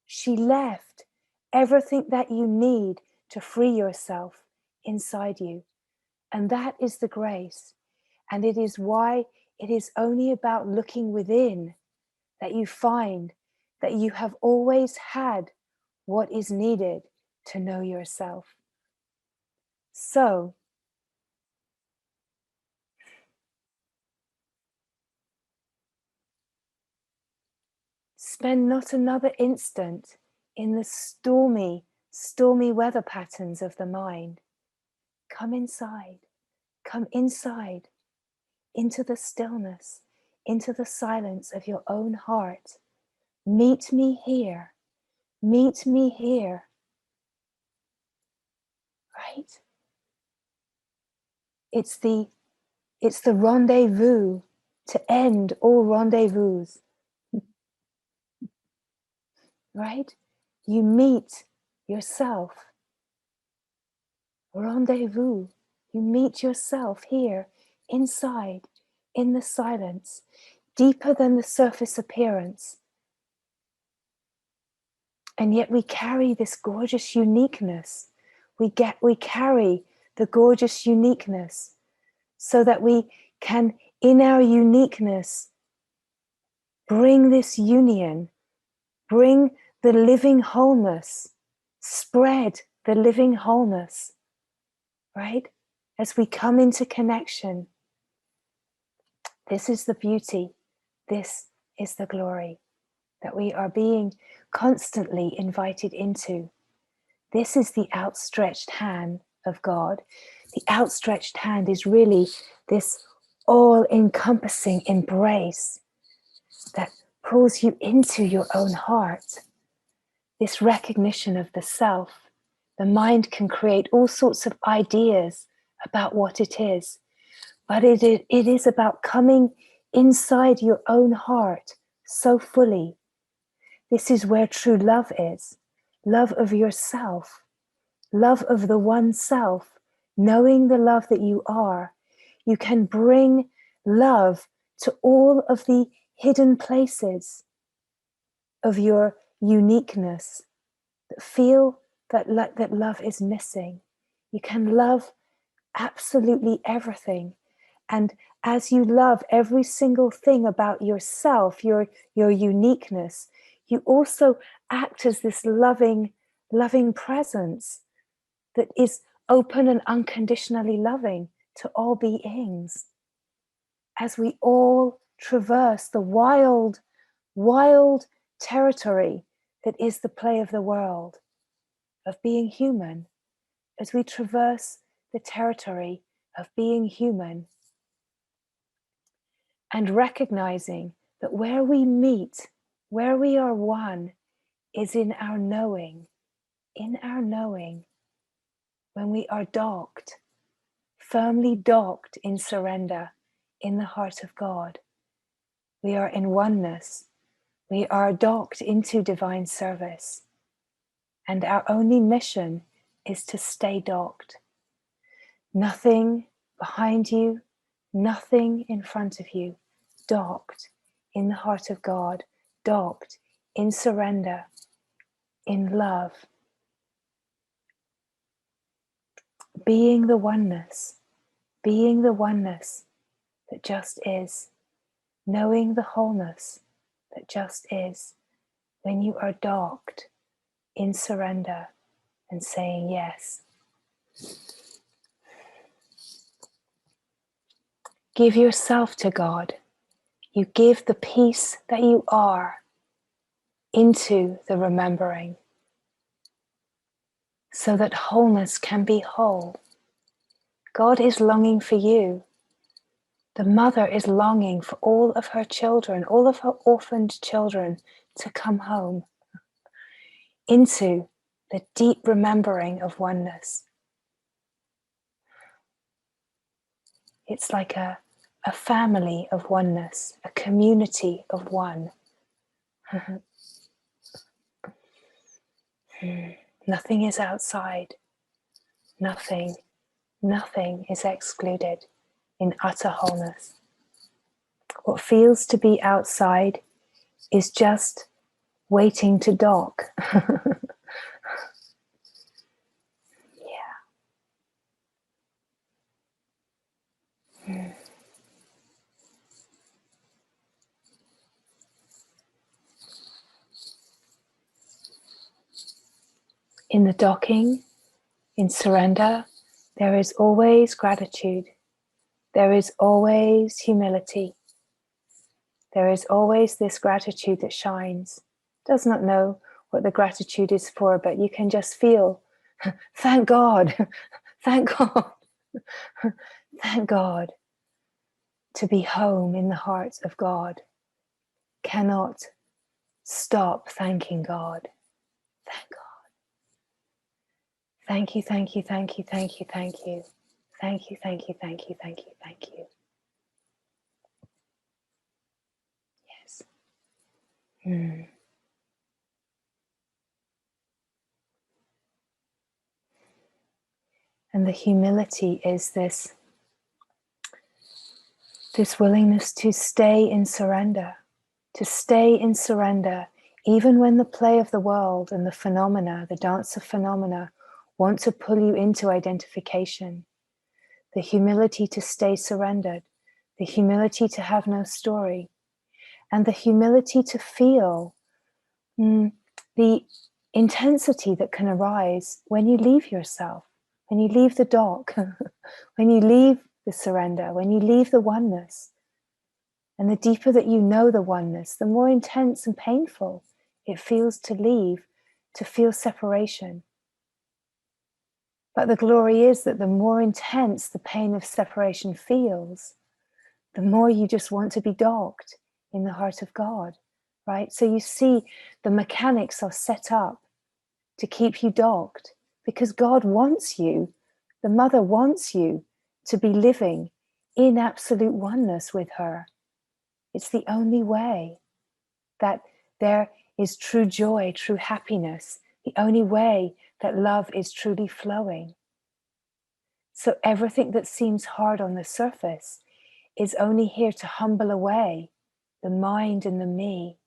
Speaker 1: She left everything that you need to free yourself inside you. And that is the grace. And it is why it is only about looking within that you find that you have always had what is needed to know yourself. So, spend not another instant in the stormy weather patterns of the mind. Come inside into the stillness, into the silence of your own heart. Meet me here, right? It's the rendezvous to end all rendezvous, right? You meet yourself. Rendezvous. You meet yourself here, inside, in the silence, deeper than the surface appearance. And yet we carry this gorgeous uniqueness. We carry the gorgeous uniqueness so that we can, in our uniqueness, bring this union, bring the living wholeness, spread the living wholeness, right? As we come into connection. This is the beauty. This is the glory that we are being constantly invited into. This is the outstretched hand of God. The outstretched hand is really this all-encompassing embrace that pulls you into your own heart. This recognition of the self. The mind can create all sorts of ideas about what it is, but it is about coming inside your own heart so fully. This is where true love is. Love of yourself, love of the one self, knowing the love that you are. You can bring love to all of the hidden places of your uniqueness that feel that love is missing. You can love absolutely everything. And as you love every single thing about yourself, your uniqueness, you also act as this loving presence that is open and unconditionally loving to all beings. As we all traverse the wild territory that is the play of the world, of being human, as we traverse the territory of being human, and recognizing that where we meet, where we are one, is in our knowing, when we are docked, firmly docked in surrender, in the heart of God. We are in oneness. We are docked into divine service. And our only mission is to stay docked. Nothing behind you, nothing in front of you, docked in the heart of God, docked in surrender, in love. Being the oneness that just is, knowing the wholeness that just is, when you are docked in surrender and saying yes. Give yourself to God. You give the peace that you are into the remembering, so that wholeness can be whole. God is longing for you. The mother is longing for all of her children, all of her orphaned children, to come home into the deep remembering of oneness. It's like a family of oneness, a community of one. Nothing is outside. Nothing is excluded in utter wholeness. What feels to be outside is just waiting to dock. Yeah. In the docking, in surrender, there is always gratitude. There is always humility. There is always this gratitude that shines. Does not know what the gratitude is for, but you can just feel, thank God, thank God, thank God. To be home in the heart of God. Cannot stop thanking God. Thank God. Thank you, thank you, thank you, thank you, thank you. Thank you, thank you, thank you, thank you, thank you. Yes. And the humility is this willingness to stay in surrender, even when the play of the world and the phenomena, the dance of phenomena, want to pull you into identification. The humility to stay surrendered, the humility to have no story, and the humility to feel the intensity that can arise when you leave yourself, when you leave the dock, when you leave the surrender, when you leave the oneness. And the deeper that you know the oneness, the more intense and painful it feels to leave, to feel separation. But the glory is that the more intense the pain of separation feels, the more you just want to be docked in the heart of God, right? So you see the mechanics are set up to keep you docked because God wants you, the mother wants you to be living in absolute oneness with her. It's the only way that there is true joy, true happiness, the only way that love is truly flowing. So everything that seems hard on the surface is only here to humble away the mind and the me.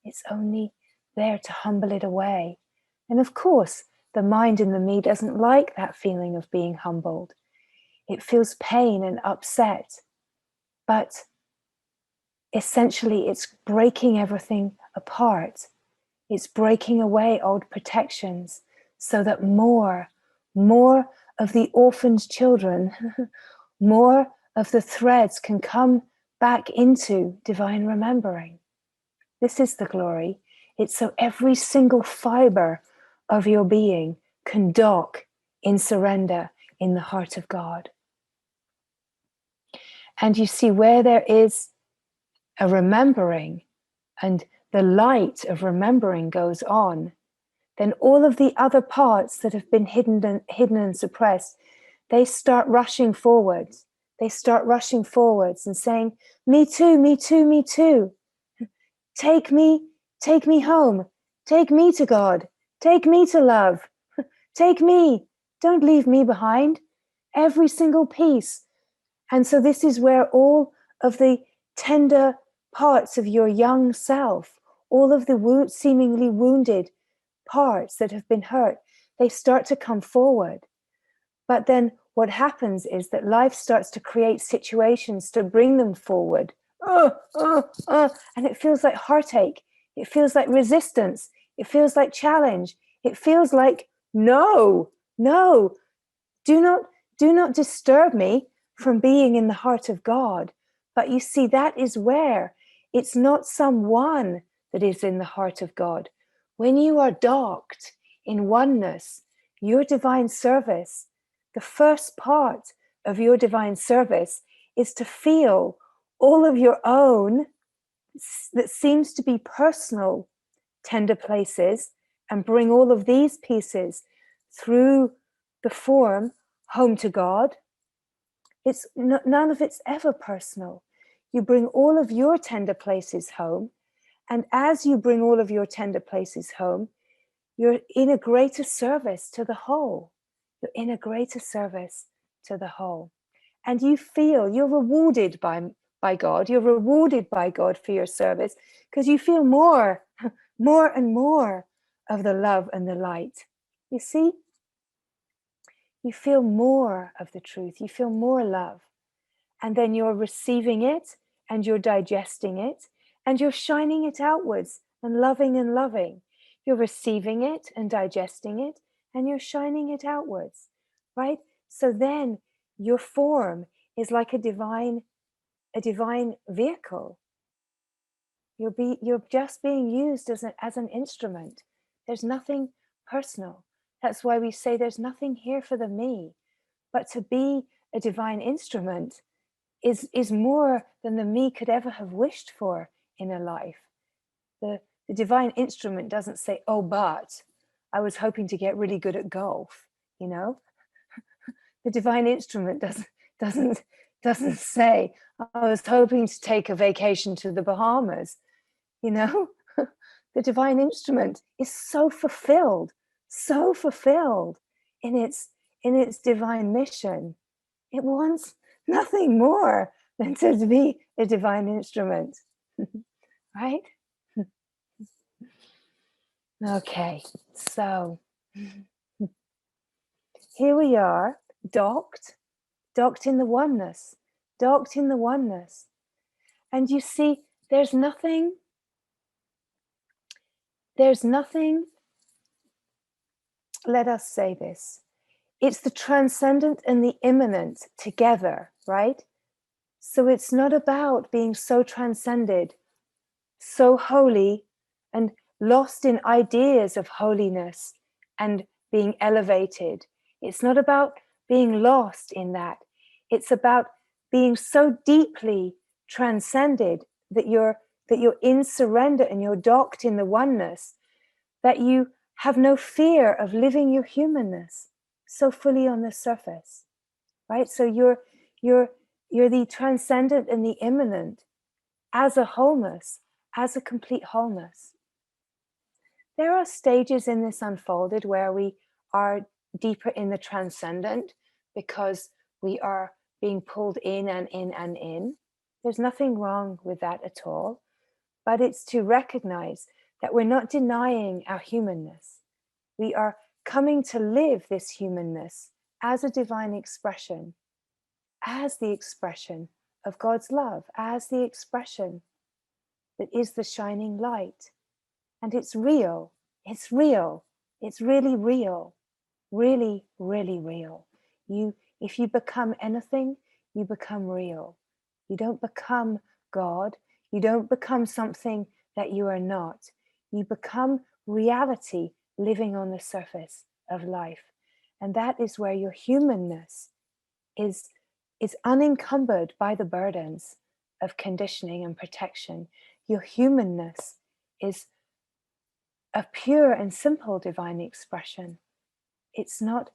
Speaker 1: It's only there to humble it away. And of course, the mind and the me doesn't like that feeling of being humbled. It feels pain and upset. But essentially, it's breaking everything apart. It's breaking away old protections so that more of the orphaned children, more of the threads can come back into divine remembering. This is the glory. It's so every single fiber of your being can dock in surrender in the heart of God. And you see, where there is a remembering and the light of remembering goes on, then all of the other parts that have been hidden and suppressed, they start rushing forwards. They start rushing forwards and saying, me too, me too, me too. Take me home. Take me to God. Take me to love. Take me. Don't leave me behind. Every single piece. And so this is where all of the tender parts of your young self, all of the seemingly wounded parts that have been hurt, they start to come forward. But then what happens is that life starts to create situations to bring them forward. And it feels like heartache. It feels like resistance. It feels like challenge. It feels like, no, do not disturb me from being in the heart of God. But you see, that is where it's not someone that is in the heart of God. When you are docked in oneness, your divine service, the first part of your divine service is to feel all of your own that seems to be personal tender places and bring all of these pieces through the form home to God. It's none of it's ever personal. You bring all of your tender places home, and as you bring all of your tender places home, you're in a greater service to the whole. You're in a greater service to the whole. And you feel you're rewarded by God. You're rewarded by God for your service because you feel more and more of the love and the light. You see? You feel more of the truth. You feel more love. And then you're receiving it and you're digesting it and you're shining it outwards and loving. You're receiving it and digesting it and you're shining it outwards, right? So then your form is like a divine vehicle. You're just being used as an instrument. There's nothing personal. That's why we say there's nothing here for the me. But to be a divine instrument is more than the me could ever have wished for in a life. The divine instrument doesn't say, oh, but I was hoping to get really good at golf, you know? The divine instrument doesn't say, I was hoping to take a vacation to the Bahamas, you know? The divine instrument is so fulfilled in its divine mission. It wants nothing more than to be a divine instrument, right? Okay, so here we are, docked in the oneness, And you see, there's nothing, let us say this, it's the transcendent and the immanent together, right? So it's not about being so transcended, so holy, and lost in ideas of holiness and being elevated. It's not about being lost in that. It's about being so deeply transcended that you're that you're in surrender and you're docked in the oneness, that you have no fear of living your humanness so fully on the surface, right? So you're the transcendent and the immanent as a wholeness, as a complete wholeness. There are stages in this unfolded where we are deeper in the transcendent because we are being pulled in and in and in. There's nothing wrong with that at all, but it's to recognize that we're not denying our humanness. We are coming to live this humanness as a divine expression, as the expression of God's love, as the expression that is the shining light. And it's real. It's real. It's really real. Really, really real. If you become anything, you become real. You don't become God. You don't become something that you are not. You become reality living on the surface of life. And that is where your humanness is unencumbered by the burdens of conditioning and protection. Your humanness is a pure and simple divine expression. It's not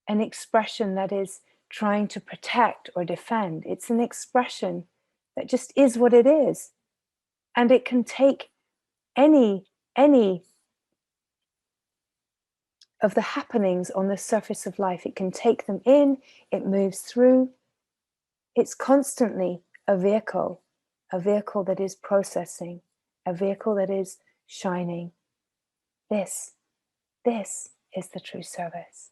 Speaker 1: an expression that is trying to protect or defend. It's an expression that just is what it is. And it can take any of the happenings on the surface of life. It can take them in, it moves through. It's constantly a vehicle that is processing, a vehicle that is shining. This is the true service.